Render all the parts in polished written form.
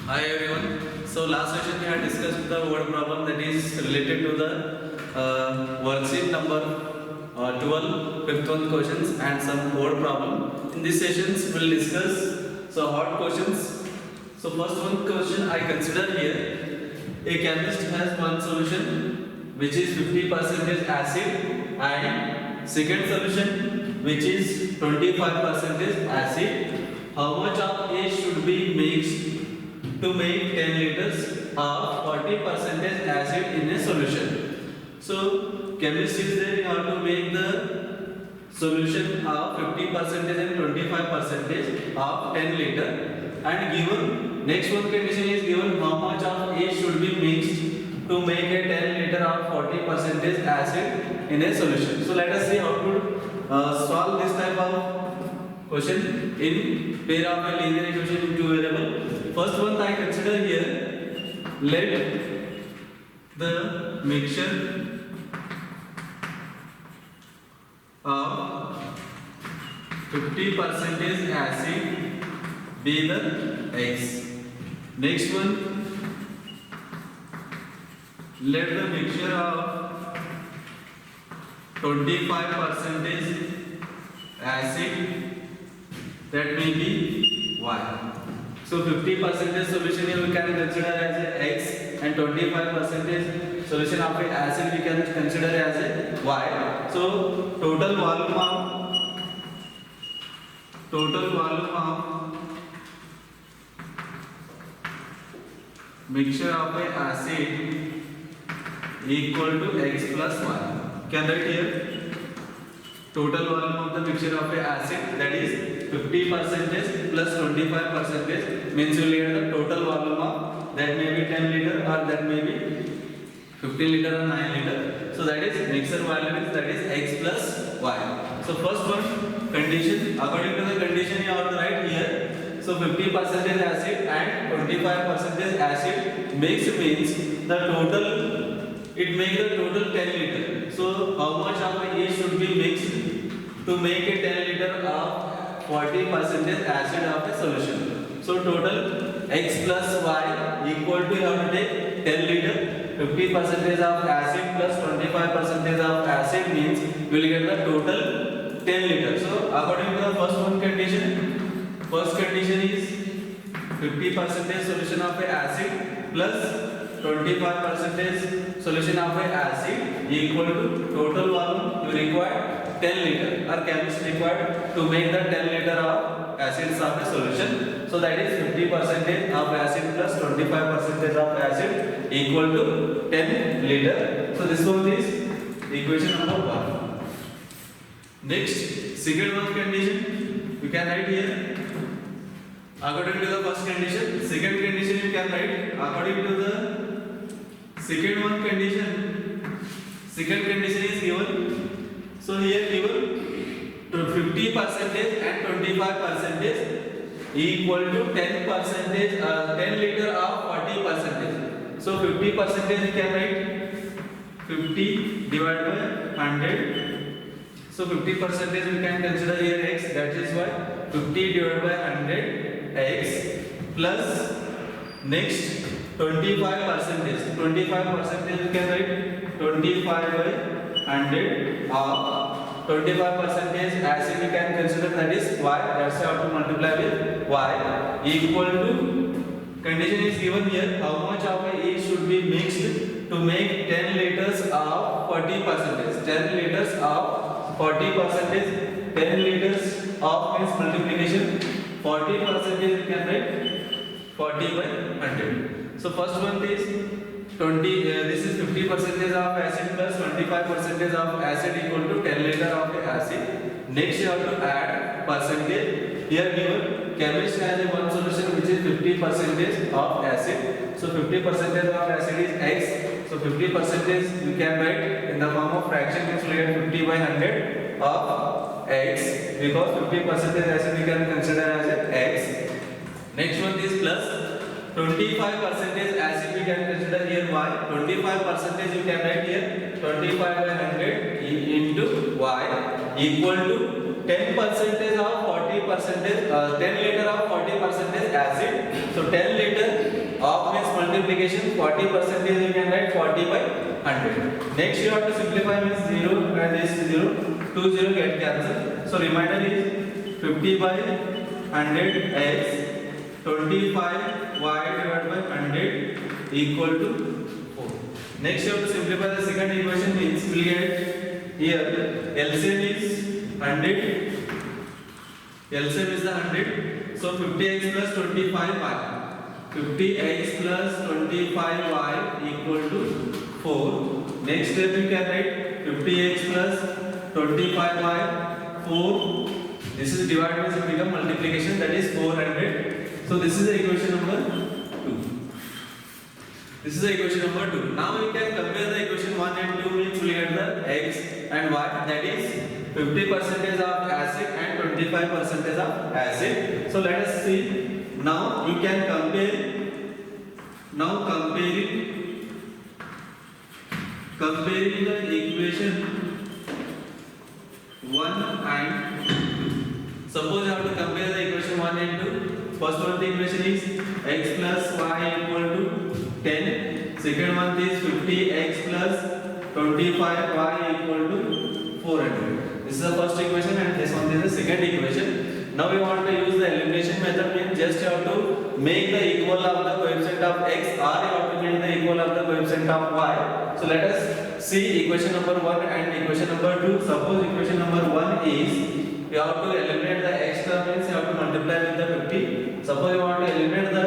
Hi everyone. So last session we had discussed the word problem that is related to the worksheet number 12, fifth one questions and some word problem. In these sessions we will discuss some hard questions. So first one question I consider here. A chemist has one solution which is 50% acid and second solution which is 25% acid. How much of A should be mixed to make 10 liters of 40% acid in a solution? So chemist is there, you have to make the solution of 50% and 25% of 10 liter, and given next one condition is given how much of A should be mixed to make a 10 liter of 40% acid in a solution. So let us see how to solve this type of question in pair of a linear equation in two variable. First one I consider here, let the mixture of 50% acid be the X. Next one, let the mixture of 25% acid, that may be Y. So 50% solution here we can consider as a X and 25% solution of a acid we can consider as a Y. So total volume of mixture of a acid equal to X plus Y. Can write here total volume of the mixture of a acid, that is 50% plus 25%, means you will get the total volume of that may be 10 liter or that may be 15 liter or 9 liter. So that is mixture volume is, that is X plus Y. So first one condition, according to the condition you have to write here. So 50% acid and 25% acid mixed means the total, it makes the total 10 liter. So how much of A should be mixed to make a 10 liter of 40% acid of a solution? So total X plus Y equal to, you have to take 10 liter. 50% of acid plus 25% of acid means you will get the total 10 liter. So according to the first one condition, first condition is 50% solution of a acid plus 25% solution of a acid equal to total volume you require 10 liter, or chemist required to make the 10 liter of acids of a solution. So that is 50% of acid plus 25% of acid equal to 10 liter. So this one is equation number 1. Next, second one condition you can write here. According to the first condition, second condition you can write according to the second one condition. Second condition is given. So here given to 50% and 25% equal to 10%, 10 liter of 40%. So 50% you can write 50 divided by 100. So 50% we can consider here X, that is why 50 divided by 100 X plus next 25%. 25% you can write 25 by 100 of 25% acid we can consider, that is Y. That's how to multiply with Y equal to, condition is given here, how much of A should be mixed to make 10 liters of 40%. 10 liters of 40%, 10 liters of means multiplication, 40% you can write 40 by 100. So first one is 20, this is 50% of acid plus 25% of acid equal to 10 liter of acid. Next you have to add percentage. Here given chemist has a one solution which is 50% of acid. So 50% of acid is X. So 50% you can write in the form of fraction, means we get 50 by 100 of X, because 50% acid we can consider as X. Next one is plus 25% acid we can consider here Y. 25% you can write here 25 by 100 into Y equal to 10% of 40%, 10 liter of 40% acid. So 10 liter multiplication 40 percentage you can write 40 by 100. Next you have to simplify means 0 and this 0, 2 0 get cancelled. So remainder is 50 by 100 x 25 y divided by 100 equal to 4. Next you have to simplify the second equation means we will get here LCM is 100. LCM is the 100. So 50x plus 25y. 50x plus 25y equal to 4. Next step you can write 50x plus 25y 4. This is divided means it become multiplication, that is 400. So this is the equation number 2. This is the equation number 2. Now we can compare the equation 1 and 2 means we get the x and y, that is 50% of acid and 25% of acid. So let us see. Now you can compare. Now comparing the equation 1 and 2. Suppose you have to compare the equation 1 and 2. First one the equation is x plus y equal to 10. Second one is 50x plus 25y equal to 400. This is the first equation and this one is the second equation. Now we want to use the elimination method, means just you have to make the equal of the coefficient of x or you have to make the equal of the coefficient of y. So let us see equation number 1 and equation number 2. Suppose equation number 1 is you have to eliminate the x term, means you have to multiply with the 50. Suppose you want to eliminate the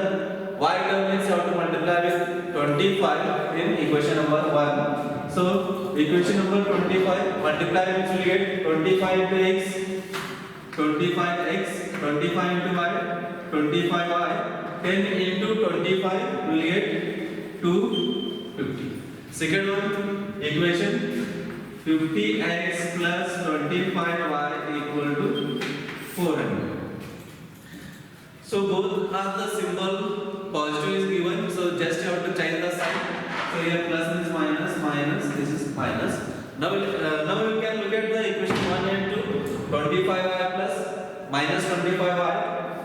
y term, means you have to multiply with 25 in equation number 1. So equation number 25 multiply means we get 25 into x, 25x, 25 into y, 25y, 10 into 25 will get 250. Second one equation 50x plus 25y equal to 400. So both are the symbol positive is given, so just you have to change the sign. So here plus means minus, minus, this is minus. Now we can look at the equation 1 and 2. 25y plus minus 25y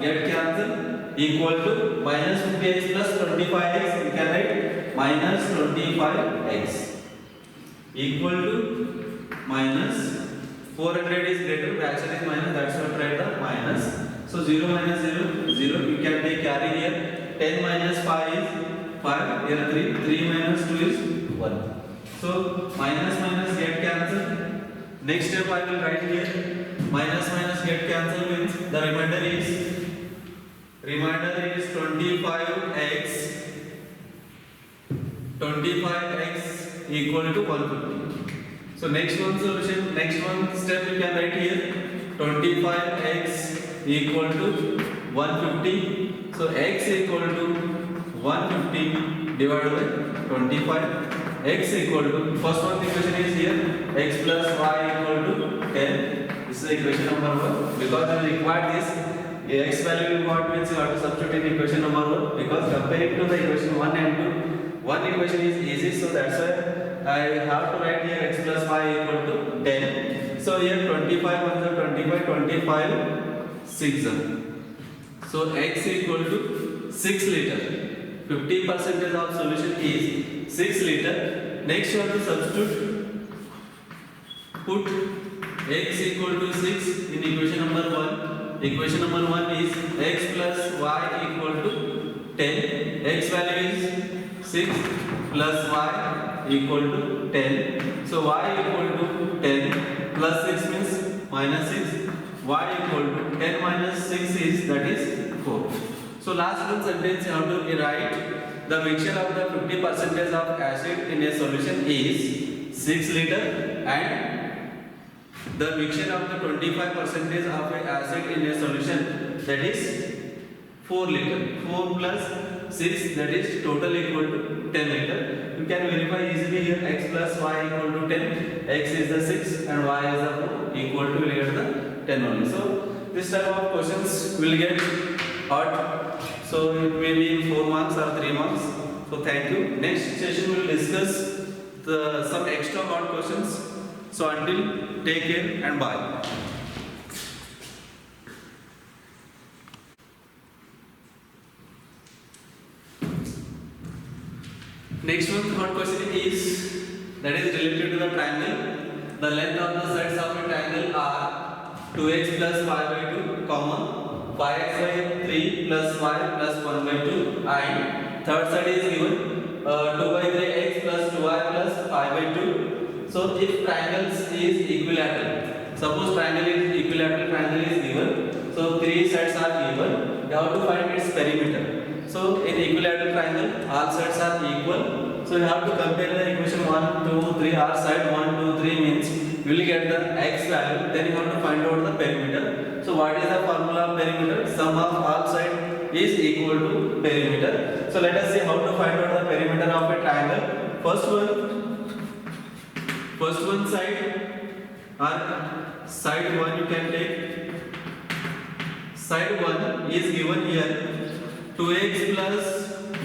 get cancelled equal to minus 50x plus 25x. We can write minus 25x equal to minus 400 is greater, fraction is minus, that's why write the minus. So 0 minus 0, 0. You can take carry here. 10 minus 5 is 5. Here 3. 3 minus 2 is 1. So minus minus get cancelled. Next step I will write here. Minus minus get cancelled means the remainder is 25x equal to 150. So next one solution, next one step you can write here 25x equal to 150. So x equal to 150 divided by 25. X equal to, first one equation is here, x plus y equal to 10. This is equation number 1. Because we require this, x value you got means you have to substitute in equation number 1. Because comparing to the equation 1 and 2, one equation is easy, so that's why I have to write here x plus y equal to 10. So here 25 1 is 25, 25 6. So x equal to 6 liter. 50% of solution is 6 liter. Next you have to substitute, put x equal to 6 in equation number 1. Equation number 1 is x plus y equal to 10. X value is 6 plus y equal to 10. So y equal to 10 plus 6 means minus 6. Y equal to 10 minus 6 is, that is 4. So last one sentence you have to write the mixture of the 50% of acid in a solution is 6 liter and the mixture of the 25% of a acid in a solution, that is 4 liter. 4 plus 6, that is total equal to 10 liter. You can verify easily here x plus y equal to 10. X is the 6 and y is the 4 equal to, will get the 10 only. So this type of questions will get hard. So it may be 4 marks or 3 marks. So thank you. Next session we will discuss some extra hard questions. So until, take care and bye. Next one, third question is that is related to the triangle. The length of the sides of a triangle are 2x plus 5 by 2, comma 5x by 3 plus y plus 1 by 2, and third side is given 2 by 3x plus 2y plus 5 by 2. So if triangles is equilateral, suppose triangle is equilateral, triangle is given, so three sides are given, you have to find its perimeter. So in equilateral triangle all sides are equal, so you have to compare the equation 1 2 3, our side 1 2 3 means you will get the x value, then you have to find out the perimeter. So what is the formula of perimeter? Sum of all side is equal to perimeter. So let us see how to find out the perimeter of a triangle. First one side, or side 1 you can take. Side 1 is given here 2x plus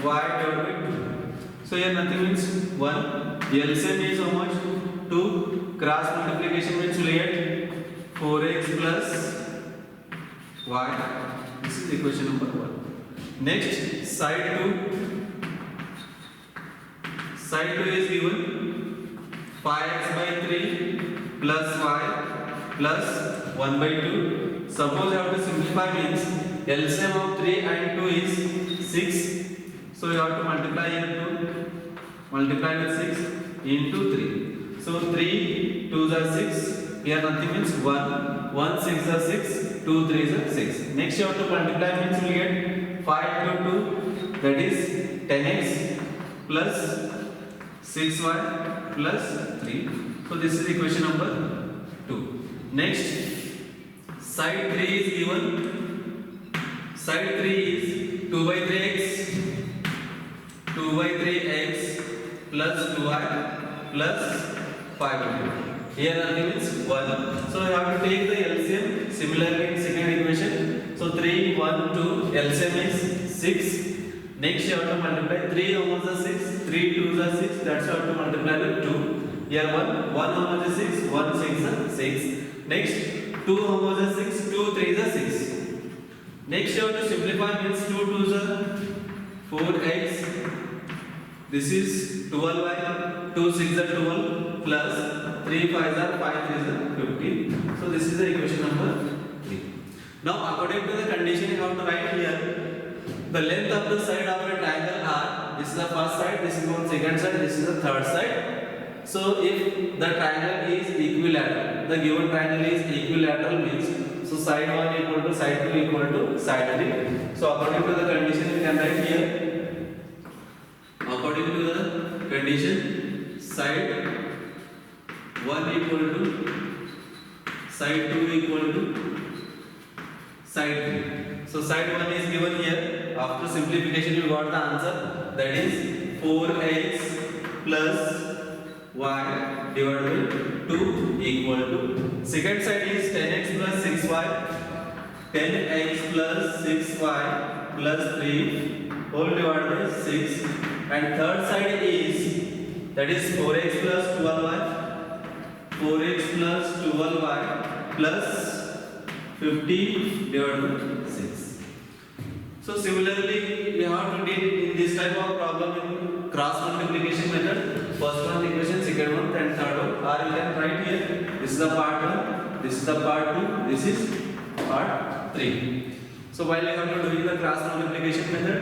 y divided by 2. So here nothing means 1. LCM is how much? 2. Cross multiplication means we get 4x plus y. This is equation number 1. Next, side 2. Side 2 is given 5x by 3 plus y plus 1 by 2. Suppose you have to simplify means LCM of 3 and 2 is 6. So you have to multiply into multiply with 6 into 3. So 3 2s are 6. Here nothing means 1. 1 6 are 6. 2 3s are 6. Next you have to multiply means we get 5 to 2, that is 10x plus 6y plus 3. So this is equation number 2. Next, side 3 is given. Side 3 is 2 by 3x plus 2y plus 5. Here nothing means 1. So you have to take the LCM. Similarly in second equation. So 3, 1, 2, LCM is 6. Next you have to multiply 3 how much is 6? 3 2s are 6. That's how to multiply with 2. Here 1 how much is 6? 1 6 are 6. Next 2 how much is 6? 2 3s are 6. Next you have to simplify means 2 2s are 4x. This is 12y. 2 6 are 12 plus 3 5s are 5 3s are 15. So this is the equation number 3. Now according to the condition you have to write here the length of the side of a triangle are, this is the first side, this is one second side, this is the third side. So if the triangle is equilateral, the given triangle is equilateral means so side 1 equal to side 2 equal to side 3. So according to the condition we can write here, according to the condition side 1 equal to side 2 equal to side 3. So side 1 is given here. After simplification you got the answer, that is 4x plus y divided by 2 equal to, second side is 10x plus 6y, 10x plus 6y plus 3 whole divided by 6, and third side is that is 4x plus 12y, 4x plus 12y plus 50 divided by 6. So similarly we have to deal in this type of problem in cross multiplication method. First one equation, second one, and third one. Or you can write here, this is the part 1, this is the part 2, this is part 3. So while you have to do the cross multiplication method,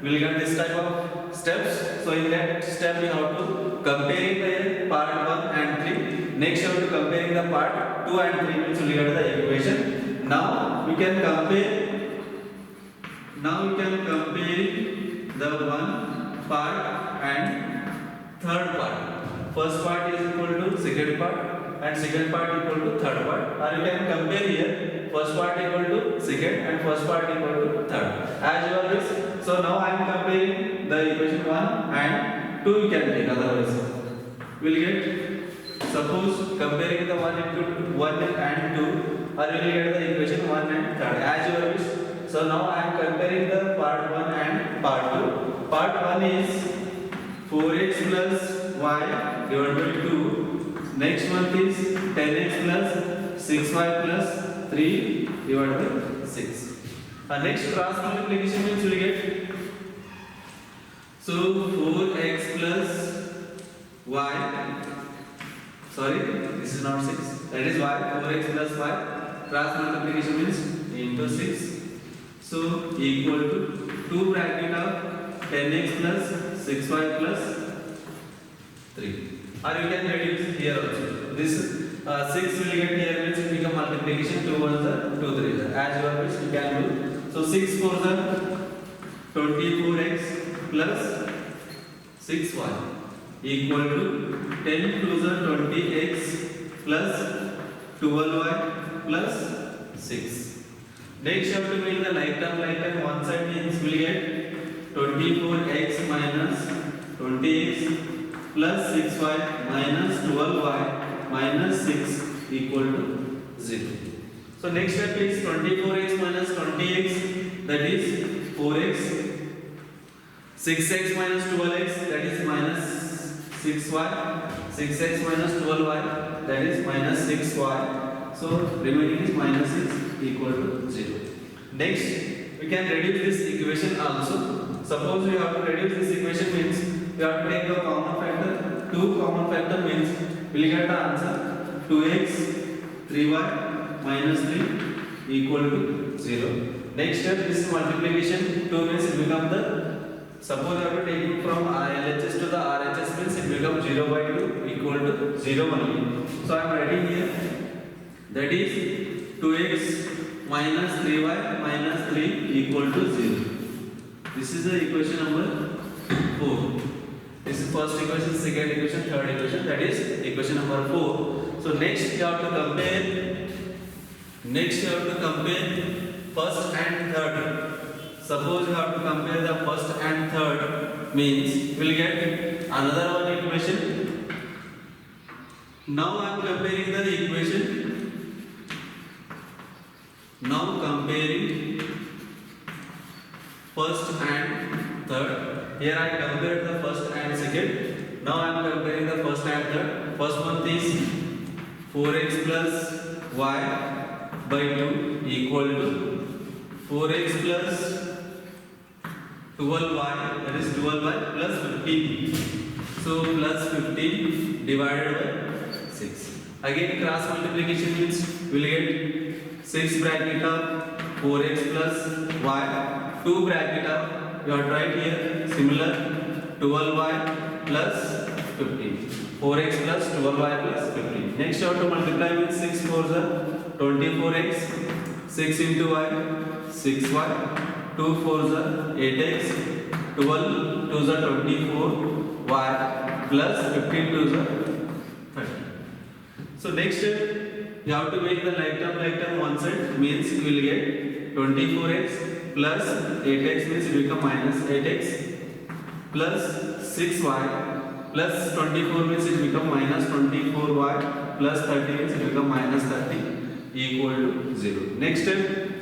we will get this type of steps. So in that step we have to comparing the part 1 and 3. Next you have to comparing the part 2 and 3 means we will get the equation. Now we can compare the one part and third part. First part is equal to second part and second part equal to third part. Or you can compare here first part equal to second and first part equal to third. As you always. So now I am comparing the equation 1 and 2 you can take, otherwise we will get, suppose comparing the 1 into 1 and 2, or you will get the equation 1 and third as you always. So now I am comparing the part 1 and part 2. Part 1 is 4x plus y divided by 2. Next one is 10x plus 6y plus 3 divided by 6. Next cross multiplication means we get, So 4x plus y, sorry, this is not 6, that is y. 4x plus y, cross multiplication means into 6, so equal to 2 bracket of 10x plus 6y plus 3, or you can reduce here also. This 6 will get here means it become multiplication, 2 1s are 2 3s are, as you are wish you can do. So 6 4s are 24x plus 6y equal to 10 2s are 20x plus 12y plus 6. Next you have to make the like term, one side means we will get 24x minus 20x plus 6y minus 12y minus 6 equal to 0. So next step is 24x minus 20x, that is 4x, 6x minus 12x, that is minus 6y, 6x minus 12y, that is minus 6y. So remaining is minus 6 equal to 0. Next we can reduce this equation also. Suppose we have to reduce this equation means we have to take the common factor. 2 common factor means we will get the answer 2x 3y minus 3 equal to 0. Next step is multiplication. 2 means it become the, suppose you have to take it from LHS to the RHS means it becomes 0 by 2 equal to 0 only. So I am writing here, that is 2x minus 3y minus 3 equal to 0. This is the equation number 4. This is first equation, second equation, third equation, that is equation number 4. So next you have to compare, first and third. Suppose you have to compare the first and third means you will get another one equation. Now I am comparing the equation. Now comparing first and third. Here I compared the first and second. Now I am comparing the first and third. First one is 4x plus y by 2 equal to 4x plus 12y, that is 12y plus 15. So plus 15 divided by 6. Again cross multiplication means we will get 6 bracket of 4x plus y, 2 bracket of, you have to write here similar 12y plus 15. 4x plus 12y plus 15. Next you have to multiply with 6 4s are 24x, 6 into y 6y, 2 4s are 8x, 12 2s are 24y plus 15 2s are 30. So next step you have to make the like term one side means you will get 24x plus 8x means it will become minus 8x plus 6y plus 24 means it will become minus 24y plus 30 means it will become minus 30 equal to 0. Next step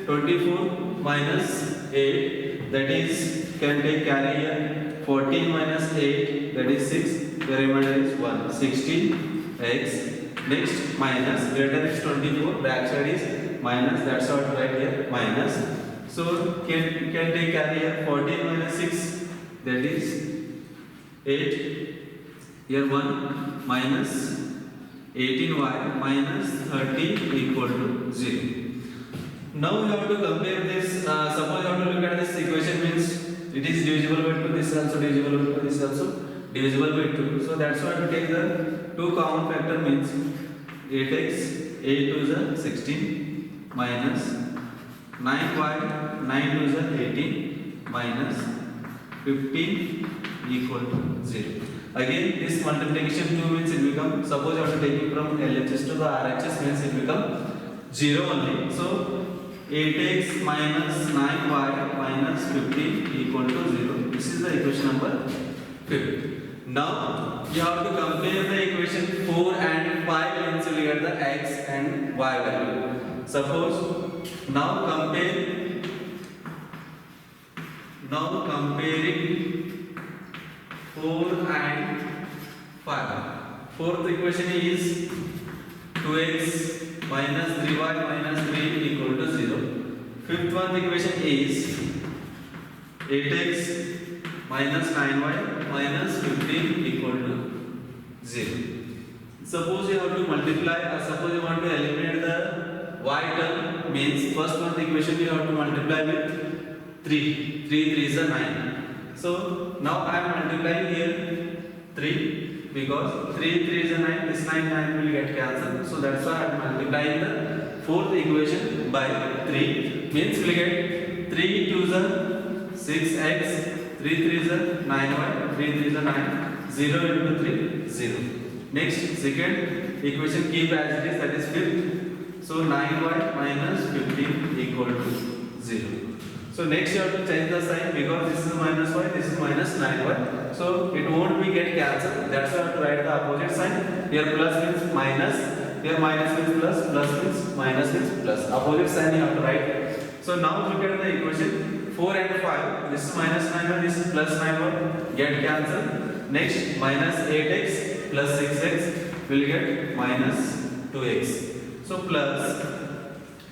24 minus 8, that is can take carry here, 14 minus 8, that is 6, the remainder is 1, 16x. Next minus, greater is 24, back side is minus, that's how to write here minus. So can take carry here, 14 minus 6, that is 8, here 1 minus 18y minus 30 equal to 0. Now you have to compare this, suppose you have to look at this equation means it is divisible by 2, this is also divisible by 2, this is also divisible by 2. So that's why to take the 2 common factor means 8x, 8 2s are 16 minus 9y, 9 2s are 18 minus 15 equal to 0. Again this multiplication 2 means it become, suppose you have to take it from LHS to the RHS means it become 0 only. So 8x minus 9y minus 15 equal to 0. This is the equation number 5. Now you have to compare the equation 4 and 5 means you will get the x and y value. Suppose now comparing 4 and 5. Fourth equation is 2x minus 3y minus 3 equal to 0. Fifth one equation is 8x minus 9y minus 15 equal to 0. Suppose you have to multiply, or suppose you want to eliminate the y term, means first one equation you have to multiply with 3. 3 is a 9. So now I am multiplying here 3 because 3 is a 9. This 9 will get cancelled. So that's why I am multiplying the fourth equation by 3. Means we get 3 to the 6x, 3 is a 9y, 3 is a 9. 0 into 3, 0. Next, second equation keep as it is, that is fifth. So 9y minus 15 equal to 0. So next you have to change the sign because this is minus y, this is minus 9y. So it won't be get cancelled. That's why I have to write the opposite sign. Here plus means minus, here minus means plus, plus means minus means plus. Opposite sign you have to write. So now look at the equation 4 and 5. This is minus 9y, this is plus 9y. Get cancelled. Next minus 8x plus 6x will get minus 2x. So plus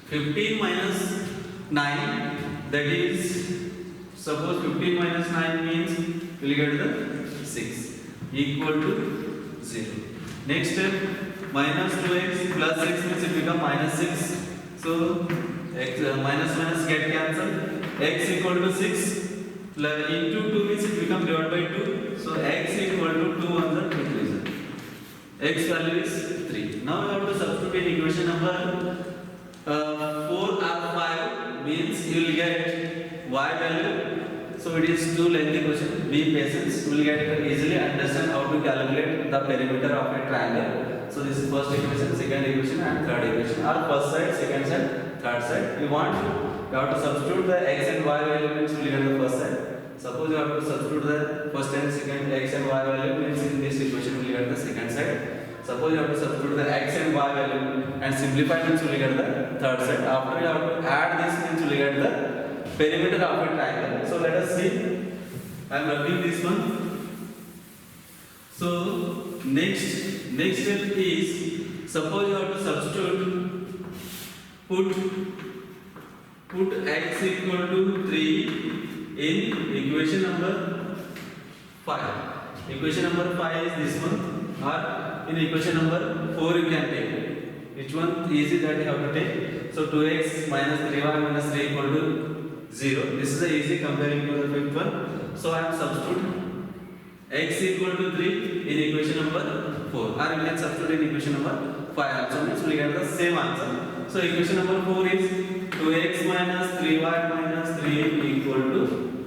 15 minus 9, that is, suppose 15 minus 9 means we will get the 6 equal to 0. Next step, minus 2x plus 6 means it become minus 6. So x, minus minus get cancelled. X equal to 6 into 2 means it become divided by 2. So x equal to 2 on the equation. X value is 3. Now we have to substitute in equation number 4 or 5 means you will get y value. So it is too lengthy question. Be patient. You will get easily understand how to calculate the perimeter of a triangle. So this is first equation, second equation, and third equation. Or first side, second side, third side. You have to substitute the x and y value means you will get the first side. Suppose you have to substitute the first and second x and y value means in this equation you will get the second side. Suppose you have to substitute the x and y value and simplify means you will get the third side. After you have to add this means you will get the perimeter of a triangle. So let us see. I am rubbing this one. So next step is, suppose you have to substitute, put x equal to 3 in equation number 5. Equation number 5 is this one, or in equation number 4 you can take. Which one easy that you have to take? So 2x minus 3y minus 3 equal to 0. This is the easy comparing to the fifth one. So I am substitute x equal to 3 in equation number 4, or you can substitute in equation number 5 also, means we get the same answer. So equation number 4 is 2x minus 3y minus 3 equal to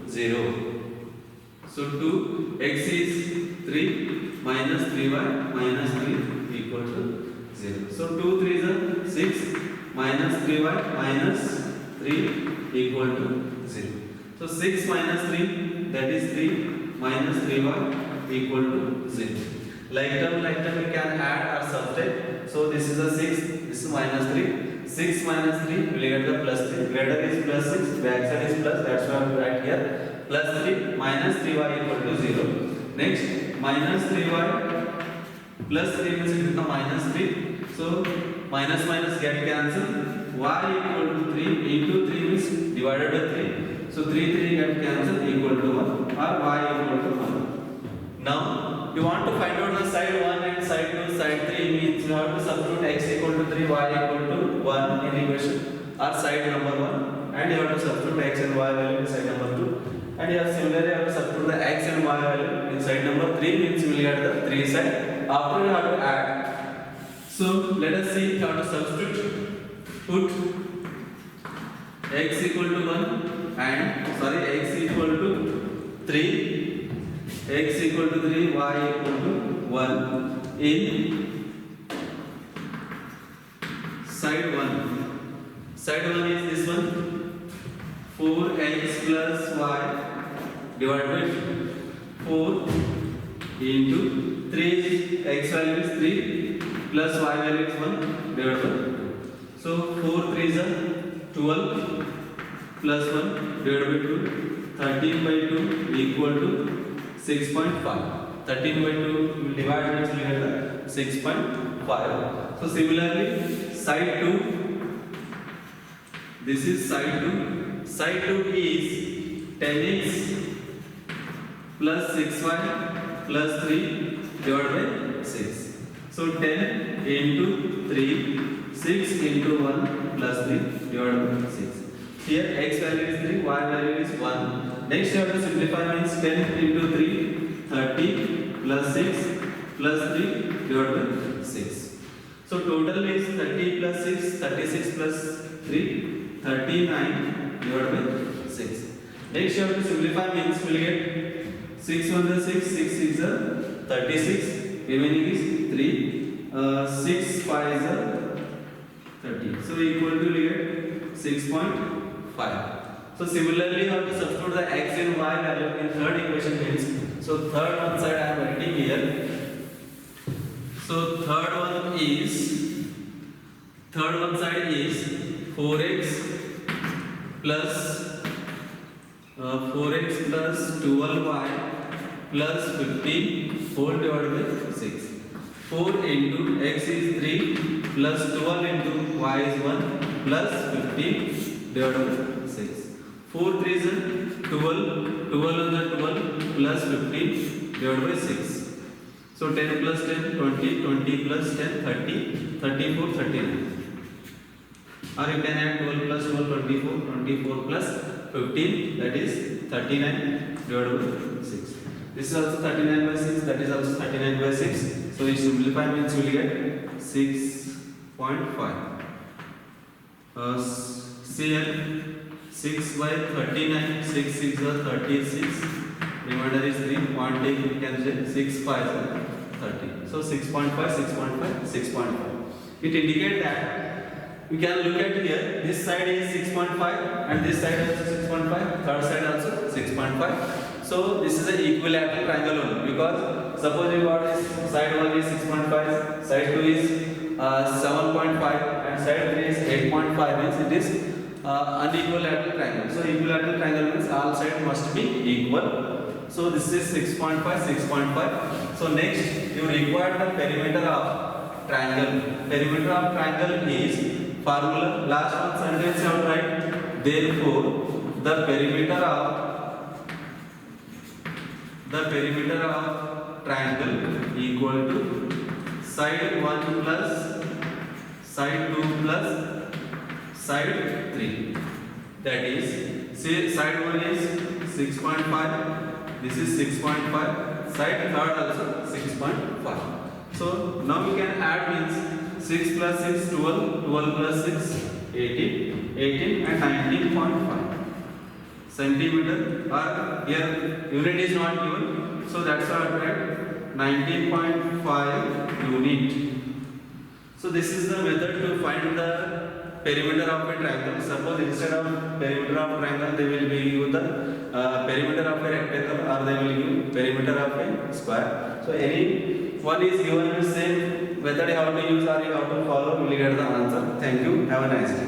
0. So 2x is 3 minus 3y minus 3 equal to 0. So 2 3 is 6 minus 3y minus 3 equal to 0. So 6 minus 3, that is 3 minus 3y equal to 0. Like term we can add or subtract. So this is a 6, this is minus 3. 6 minus 3 will get the plus 3. Greater is plus 6, back side is plus, that's why I write here. Plus 3 minus 3y equal to 0. Next, minus 3y plus 3 means it becomes minus 3. So minus minus get cancelled. Y equal to 3 into 3 means divided by 3. So 3 get cancelled equal to 1, or y equal to 1. Now you want to find out the side 1 and side 2, side 3 means you have to substitute x equal to 3, y equal to 1 in equation, or side number 1, and you have to substitute x and y value in side number 2. And you have similarly have to substitute the x and y value in side number 3 means you will get the 3 side. After you have to add. So let us see how to substitute. Put x equal to 1 and x equal to 3, x equal to 3, y equal to 1 in side 1. Side 1 is this one, 4x plus y divided by 4 into 3 is x value is 3 plus y value is 1 divided by 2. So 4 3 is 12 plus 1 divided by 2, 13 by 2 equal to 6.5. 13 by 2 will divide means we get 6.5. So similarly, side 2, this is side 2. Side 2 is 10x plus 6y plus 3 divided by 6. So 10 into 3, 6 into 1 plus 3 divided by 6. Here x value is 3, y value is 1. Next you have to simplify, means 10 into 3, 30 plus 6 plus 3 divided by 6. So total is 30 plus 6, 36 plus 3, 39 divided by 6. Next you have to simplify, means we will get 6 1 is 6, 6 6 is 36, remaining is 3, 6 5 is 30. So equal to we get 6.5. So similarly you have to substitute the x and y value in third equation, means so third one side I am writing here. So third one side is 4x plus 12y plus 15 whole divided by 6. 4 into x is 3 plus 12 into y is 1 plus 15 divided by 6. 4 3 is 12, 12 is 12 plus 15 divided by 6. So 10 plus 10, 20, 20 plus 10, 30, 34, 39. Or you can add 12 plus 12, 24, 24 plus 15, that is 39 divided by 6. This is also 39 by 6, that is also 39 by 6. So you simplify, means you will get 6.5. See here, 6 by 39, 6 6 is 36, remainder is 3, point take, you can say 6 5 is 30. So 6.5, 6.5, 6.5. It indicates that you can look at here, this side is 6.5 and this side also 6.5, third side also 6.5. So this is an equilateral triangle only, because suppose you got this side 1 is 6.5, side 2 is 7.5 and side 3 is 8.5, means it is unequilateral triangle. So equilateral triangle means all sides must be equal. So this is 6.5, 6.5. So next you require the perimeter of triangle. Perimeter of triangle is formula, last one sentence you have to write. Therefore the perimeter of triangle equal to side 1 plus side 2 plus side 3. That is, say side 1 is 6.5, this is 6.5, side third also 6.5. So now we can add, means 6 plus 6 12, 12 plus 6 18, 18 and 19.5 centimeter. Or here unit is not given, so that's why I write 19.5 unit. So this is the method to find the perimeter of a triangle. Suppose instead of perimeter of triangle they will give you the perimeter of a rectangle, or they will give perimeter of a square. So any one is given, the same method you have to use or you have to follow, you will get the answer. Thank you. Have a nice day.